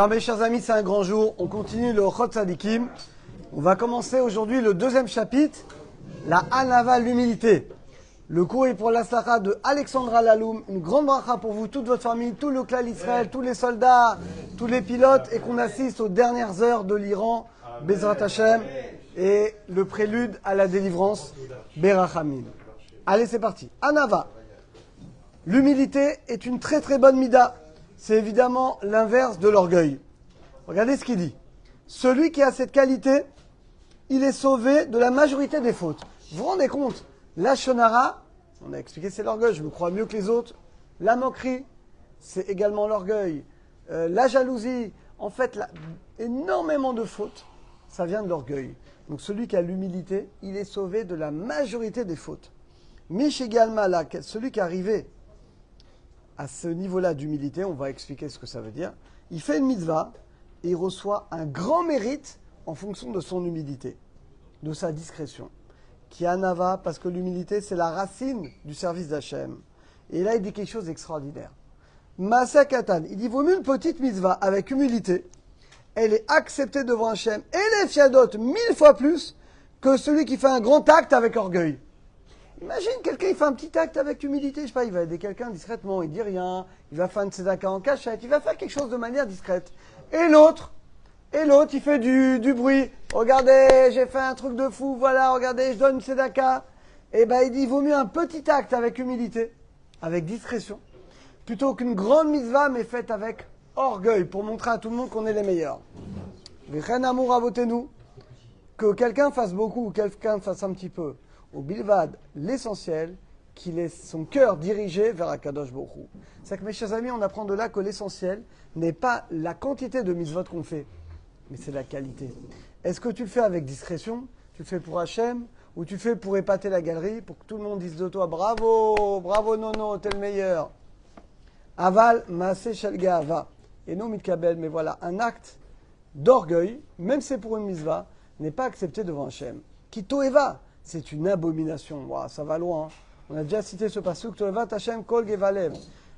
Alors mes chers amis, c'est un grand jour. On continue le Chot Tzadikim. On va commencer aujourd'hui le deuxième chapitre, la Hanava, l'humilité. Le cours est pour l'Aslacha de Alexandra Laloum. Une grande bracha pour vous, toute votre famille, tout le clan Israël, tous les soldats, tous les pilotes, et qu'on assiste aux dernières heures de l'Iran, Bezrat Hashem, et le prélude à la délivrance, Berachamim. Allez, c'est parti. Hanava. L'humilité est une très très bonne mida. C'est évidemment l'inverse de l'orgueil. Regardez ce qu'il dit. Celui qui a cette qualité, il est sauvé de la majorité des fautes. Vous vous rendez compte? La shonara, on a expliqué, c'est l'orgueil, je me crois mieux que les autres. La moquerie, c'est également l'orgueil. La jalousie, en fait, énormément de fautes, ça vient de l'orgueil. Donc celui qui a l'humilité, il est sauvé de la majorité des fautes. Mishigal Malak, celui qui est arrivé à ce niveau-là d'humilité, on va expliquer ce que ça veut dire. Il fait une mitzvah et il reçoit un grand mérite en fonction de son humilité, de sa discrétion. Qui anava, parce que l'humilité, c'est la racine du service d'Hachem. Et là, il dit quelque chose d'extraordinaire. Masa Katan, il dit, vaut mieux une petite mitzvah avec humilité. Elle est acceptée devant Hachem et les fiadotes 1000 fois plus que celui qui fait un grand acte avec orgueil. Imagine quelqu'un, il fait un petit acte avec humilité, je sais pas, il va aider quelqu'un discrètement, il dit rien, il va faire une tzedaka en cachette, il va faire quelque chose de manière discrète. Et l'autre, il fait du bruit. Regardez, j'ai fait un truc de fou, voilà, regardez, je donne une tzedaka. Et ben il dit, il vaut mieux un petit acte avec humilité, avec discrétion, plutôt qu'une grande mitzvah, mais faite avec orgueil, pour montrer à tout le monde qu'on est les meilleurs. V'chen amour avotez-nous, que quelqu'un fasse beaucoup ou quelqu'un fasse un petit peu. Au bilvad, l'essentiel, qu'il ait son cœur dirigé vers Akadosh Baruch Hu. C'est que mes chers amis, on apprend de là que l'essentiel n'est pas la quantité de mitzvot qu'on fait, mais c'est la qualité. Est-ce que tu le fais avec discrétion, tu le fais pour Hachem, ou tu le fais pour épater la galerie, pour que tout le monde dise de toi, bravo, bravo Nono, t'es le meilleur. Aval, maaseh shel ga'ava. Et non mitkabel, mais voilà, un acte d'orgueil, même si c'est pour une mitzvah, n'est pas accepté devant Hachem. Ki toeva. C'est une abomination. Wow, ça va loin. Hein. On a déjà cité ce passage.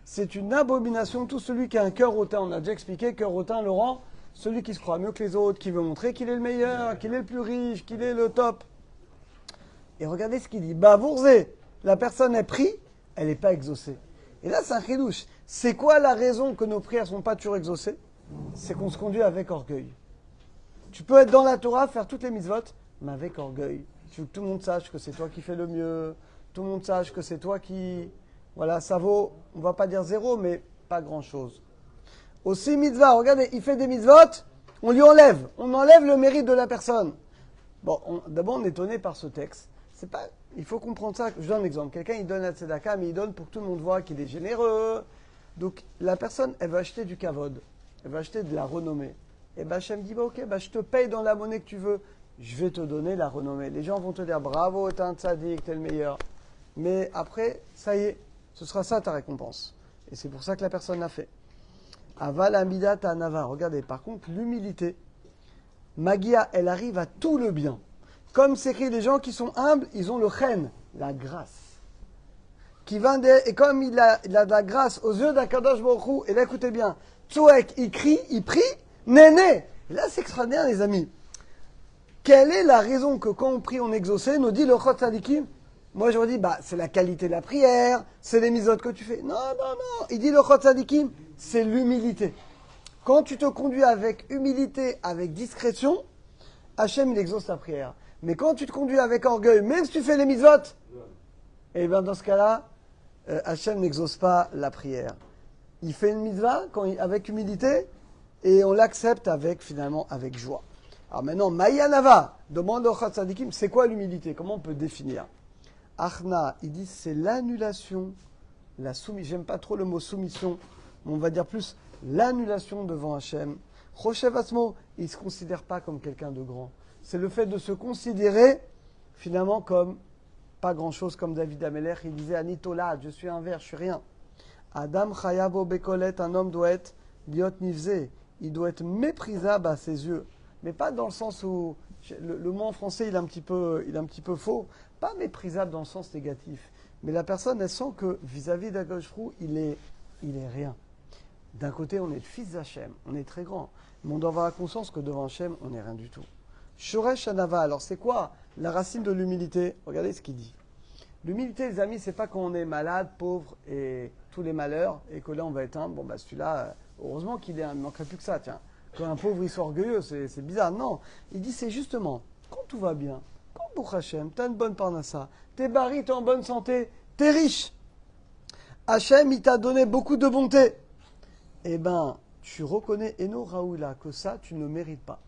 C'est une abomination. Tout celui qui a un cœur hautain. On a déjà expliqué, cœur hautain, Laurent, celui qui se croit mieux que les autres, qui veut montrer qu'il est le meilleur, qu'il est le plus riche, qu'il est le top. Et regardez ce qu'il dit. Bavourzé, la personne est prise, elle n'est pas exaucée. Et là, c'est un chidouche. C'est quoi la raison que nos prières ne sont pas toujours exaucées? C'est qu'on se conduit avec orgueil. Tu peux être dans la Torah, faire toutes les mitzvot, mais avec orgueil. Tu veux que tout le monde sache que c'est toi qui fais le mieux, tout le monde sache que c'est toi qui... Voilà, ça vaut, on va pas dire zéro, mais pas grand-chose. Aussi mitzvah, regardez, il fait des mitzvot, on lui enlève, on enlève le mérite de la personne. Bon, d'abord on est étonné par ce texte. C'est pas, il faut comprendre ça. Je donne un exemple. Quelqu'un, il donne la tzedaka, mais il donne pour que tout le monde voit qu'il est généreux. Donc la personne, elle va acheter du kavod, elle va acheter de la renommée. Et ben Hachem dit, bah, ok, bah, je te paye dans la monnaie que tu veux. Je vais te donner la renommée. Les gens vont te dire bravo, t'es un tzaddik, t'es le meilleur. Mais après, ça y est, ce sera ça ta récompense. Et c'est pour ça que la personne l'a fait. Aval amidat anava. Regardez, par contre, l'humilité, Magia, elle arrive à tout le bien. Comme c'est écrit, les gens qui sont humbles, ils ont le chen, la grâce. Et comme il a de la grâce aux yeux d'Akadosh Baruch Hu, et là écoutez bien, Tzoek, il crie, il prie, néné. Et là c'est extraordinaire les amis. Quelle est la raison que quand on prie, on exaucé, nous dit le Chot Tzadikim? Moi, je vous dis, c'est la qualité de la prière, c'est les mitzvot que tu fais. Non, non, non. Il dit le Chot Tzadikim, c'est l'humilité. Quand tu te conduis avec humilité, avec discrétion, Hachem, il exauce ta prière. Mais quand tu te conduis avec orgueil, même si tu fais les mitzvot, eh bien, dans ce cas-là, Hachem n'exauce pas la prière. Il fait une mitzvah avec humilité et on l'accepte finalement avec joie. Alors maintenant, Mayanava demande au Chot Tzadikim, c'est quoi l'humilité? Comment on peut définir? Achna, il dit c'est l'annulation, la soumission. J'aime pas trop le mot soumission, mais on va dire plus l'annulation devant Hachem. Rochev Asmo, il ne se considère pas comme quelqu'un de grand. C'est le fait de se considérer finalement comme pas grand-chose, comme David Ameler. Il disait Anitolad, je suis un verre, je suis rien. Adam Chayabo Bekolet, un homme doit être liot nivze, il doit être méprisable à ses yeux. Mais pas dans le sens où le mot en français il est un petit peu faux, pas méprisable dans le sens négatif. Mais la personne elle sent que vis-à-vis d'Akadosh Baruch Hu, il est rien. D'un côté, on est le fils d'Hachem, on est très grand. Mais on doit avoir la conscience que devant Hachem, on n'est rien du tout. Shoresh Anava, alors c'est quoi la racine de l'humilité? Regardez ce qu'il dit. L'humilité, les amis, c'est pas quand on est malade, pauvre et tous les malheurs, et que là on va être humble. Bon, bah celui-là, heureusement qu'il est, il ne manquerait plus que ça, tiens. Quand un pauvre il soit orgueilleux, c'est bizarre. Non, il dit c'est justement quand tout va bien, quand pour Hachem, tu as une bonne parnassa, t'es barri, t'es en bonne santé, t'es riche. Hachem, il t'a donné beaucoup de bonté. Eh ben, tu reconnais Eno Raoula que ça, tu ne mérites pas.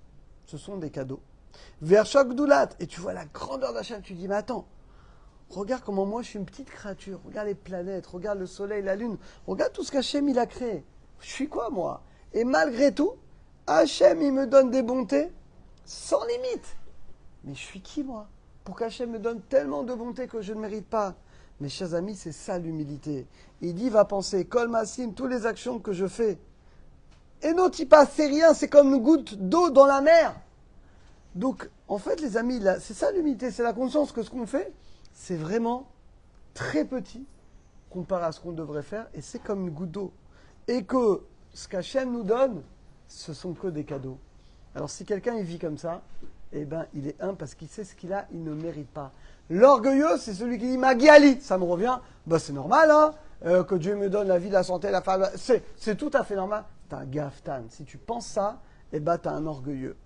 Ce sont des cadeaux. Vers chaque doulat, et tu vois la grandeur d'Hachem, tu dis mais attends. Regarde comment moi je suis une petite créature. Regarde les planètes, regarde le soleil, la lune. Regarde tout ce qu'Hachem il a créé. Je suis quoi moi? Et malgré tout, Hachem il me donne des bontés sans limite. Mais je suis qui moi? Pour qu'Hachem me donne tellement de bontés que je ne mérite pas. Mes chers amis, c'est ça l'humilité. Il dit, va penser, Kol Massim, toutes les actions que je fais. Et non, Tipa, c'est rien, c'est comme une goutte d'eau dans la mer. Donc, en fait, les amis, c'est ça l'humilité, c'est la conscience que ce qu'on fait, c'est vraiment très petit comparé à ce qu'on devrait faire, et c'est comme une goutte d'eau. Et que ce qu'Hachem nous donne, ce sont que des cadeaux. Alors si quelqu'un il vit comme ça, eh ben il est humble parce qu'il sait ce qu'il a, il ne mérite pas. L'orgueilleux, c'est celui qui dit Magiali, ça me revient, ben c'est normal, hein, que Dieu me donne la vie, la santé, la femme, c'est tout à fait normal. T'as un gaftan. Si tu penses ça, eh ben t'as un orgueilleux.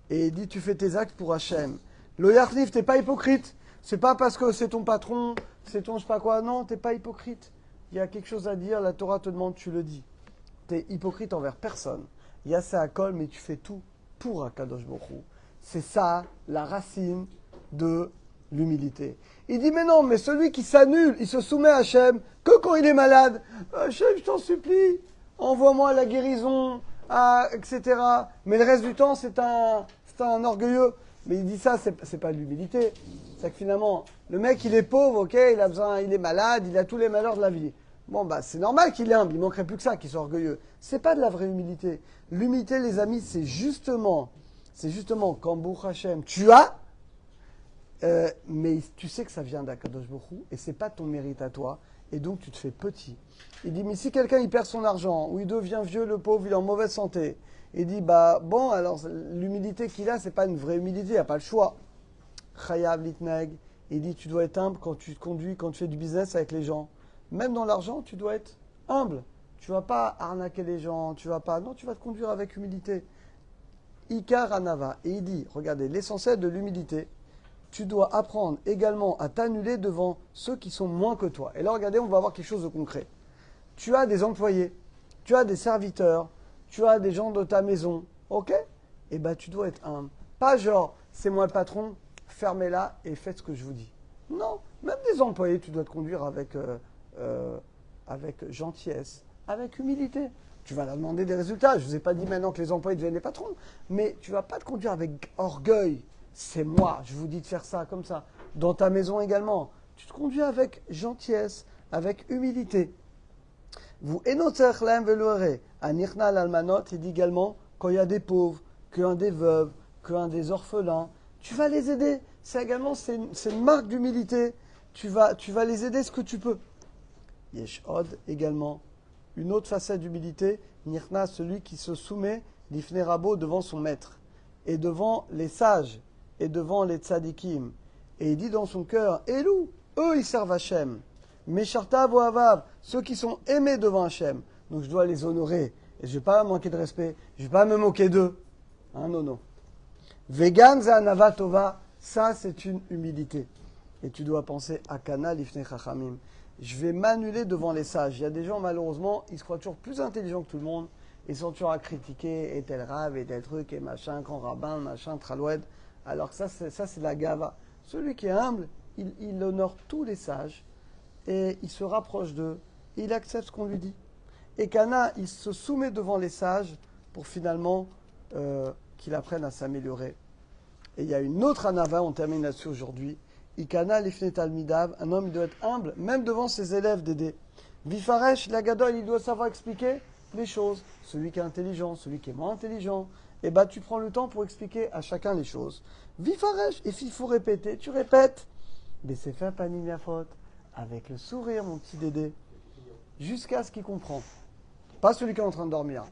Et il dit tu fais tes actes pour Hachem. Le Yarnif, t'es pas hypocrite. C'est pas parce que c'est ton patron, c'est ton je sais pas quoi. Non, t'es pas hypocrite. Il y a quelque chose à dire, la Torah te demande, tu le dis. T'es hypocrite envers personne. Il y a ça à col, mais tu fais tout pour Akadosh Baruch Hu. C'est ça la racine de l'humilité. Il dit mais non, mais celui qui s'annule, il se soumet à Hachem que quand il est malade. Hachem, je t'en supplie, envoie-moi la guérison, etc. Mais le reste du temps, c'est un orgueilleux. Mais il dit ça, c'est pas de l'humilité. C'est que finalement, le mec, il est pauvre, ok, il est malade, il a tous les malheurs de la vie. Bon, bah, c'est normal qu'il est humble, il manquerait plus que ça, qu'il soit orgueilleux. C'est pas de la vraie humilité. L'humilité, les amis, c'est justement quand Baruch Hashem, tu as, mais tu sais que ça vient d'Akadosh Baruch Hu, et c'est pas ton mérite à toi, et donc tu te fais petit. Il dit, mais si quelqu'un, il perd son argent, ou il devient vieux, le pauvre, il est en mauvaise santé, il dit, bah, bon, alors, l'humilité qu'il a, c'est pas une vraie humilité, il n'y a pas le choix. Chayav litneg, il dit, tu dois être humble quand tu conduis, quand tu fais du business avec les gens. Même dans l'argent, tu dois être humble. Tu vas pas arnaquer les gens, tu vas pas. Non, tu vas te conduire avec humilité. Ikar Anava. Et il dit, regardez, l'essentiel de l'humilité, tu dois apprendre également à t'annuler devant ceux qui sont moins que toi. Et là, regardez, on va voir quelque chose de concret. Tu as des employés, tu as des serviteurs, tu as des gens de ta maison, ok? Eh bien, tu dois être humble. Pas genre, c'est moi le patron, fermez-la et faites ce que je vous dis. Non, même des employés, tu dois te conduire avec gentillesse, avec humilité. Tu vas leur demander des résultats. Je ne vous ai pas dit maintenant que les employés deviennent les patrons, mais tu ne vas pas te conduire avec orgueil. C'est moi, je vous dis de faire ça comme ça. Dans ta maison également, tu te conduis avec gentillesse, avec humilité. Vous enotzerchlem veloere anirna l'almanot, il dit également quand il y a des pauvres, qu'un des veuves, qu'un des orphelins, tu vas les aider. C'est également c'est une marque d'humilité. Tu vas les aider ce que tu peux. Yesh Od également, une autre facette d'humilité, Nirna, celui qui se soumet, l'ifne rabo, devant son maître, et devant les sages, et devant les tzadikim. Et il dit dans son cœur, Elou, eux ils servent Hachem. Meshartav ou Avav, ceux qui sont aimés devant Hachem. Donc je dois les honorer. Et je ne vais pas manquer de respect, je ne vais pas me moquer d'eux. Hein, non. Vegan Zanava Tova, ça c'est une humilité. Et tu dois penser à Kana l'ifne chachamim. Je vais m'annuler devant les sages. Il y a des gens, malheureusement, ils se croient toujours plus intelligents que tout le monde. Ils sont toujours à critiquer, et tel rave, et tel truc, et machin, grand rabbin, machin, traloued. Alors que ça, c'est la gava. Celui qui est humble, il honore tous les sages, et il se rapproche d'eux, et il accepte ce qu'on lui dit. Et Kana, il se soumet devant les sages pour finalement qu'il apprenne à s'améliorer. Et il y a une autre anava, on termine là-dessus aujourd'hui. Ikana l'ifne talmidav, un homme il doit être humble, même devant ses élèves d'aider. Vifaresh, l'agadol, il doit savoir expliquer les choses. Celui qui est intelligent, celui qui est moins intelligent. Et bah tu prends le temps pour expliquer à chacun les choses. Vifaresh, et s'il faut répéter, tu répètes. Mais c'est fait panin la faute, avec le sourire, mon petit Dédé, jusqu'à ce qu'il comprend. pas celui qui est en train de dormir.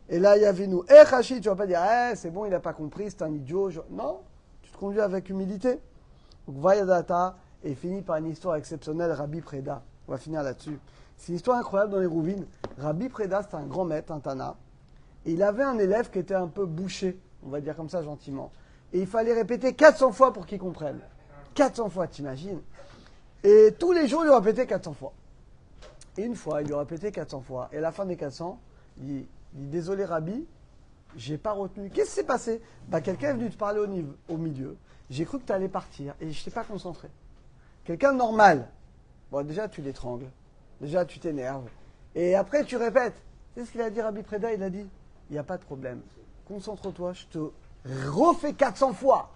Et là, il y avait nous. Eh, Rachid, tu vas pas dire, c'est bon, il n'a pas compris, c'est un idiot. Non, tu te conduis avec humilité. Donc, Vayadata et finit par une histoire exceptionnelle, Rabbi Preda. On va finir là-dessus. C'est une histoire incroyable dans les Rouvines. Rabbi Preda, c'était un grand maître, un Tana. Et il avait un élève qui était un peu bouché, on va dire comme ça gentiment. Et il fallait répéter 400 fois pour qu'il comprenne. 400 fois, t'imagines? Et tous les jours, il lui répétait 400 fois. Et une fois, il lui répétait 400 fois. Et à la fin des 400, il dit désolé Rabbi, j'ai pas retenu. Qu'est-ce qui s'est passé? Quelqu'un est venu te parler au milieu. J'ai cru que tu allais partir et je t'ai pas concentré. Quelqu'un de normal. Bon, déjà, tu l'étrangles. Déjà, tu t'énerves. Et après, tu répètes. C'est ce qu'il a dit Rabbi Preda, il a dit, il n'y a pas de problème. Concentre-toi, je te refais 400 fois.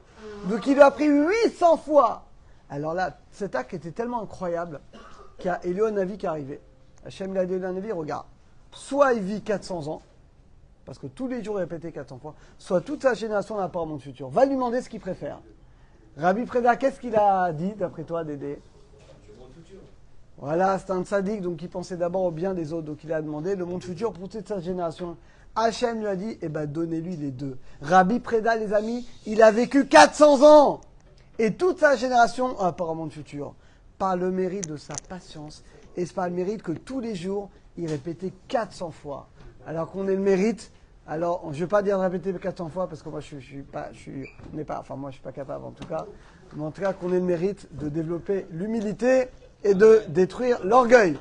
Donc, il lui a pris 800 fois. Alors là, cet acte était tellement incroyable qu'il y a Eliyahu Navi qui est arrivé. Hachem l'a dit à Navi, regarde, soit il vit 400 ans, parce que tous les jours il répétait 400 fois, soit toute sa génération n'a pas un monde futur. Va lui demander ce qu'il préfère. Rabbi Preda, qu'est-ce qu'il a dit d'après toi, Dédé? Voilà, c'est un tzaddik, donc il pensait d'abord au bien des autres. Donc il a demandé le monde futur pour toute sa génération. Hachem lui a dit, donnez-lui les deux. Rabbi Preda, les amis, il a vécu 400 ans. Et toute sa génération a pas un monde futur. Par le mérite de sa patience. Et c'est par le mérite que tous les jours, il répétait 400 fois. Alors qu'on ait le mérite, alors je ne vais pas dire de répéter 400 fois parce que moi je suis pas capable en tout cas. Mais en tout cas qu'on ait le mérite de développer l'humilité et de détruire l'orgueil.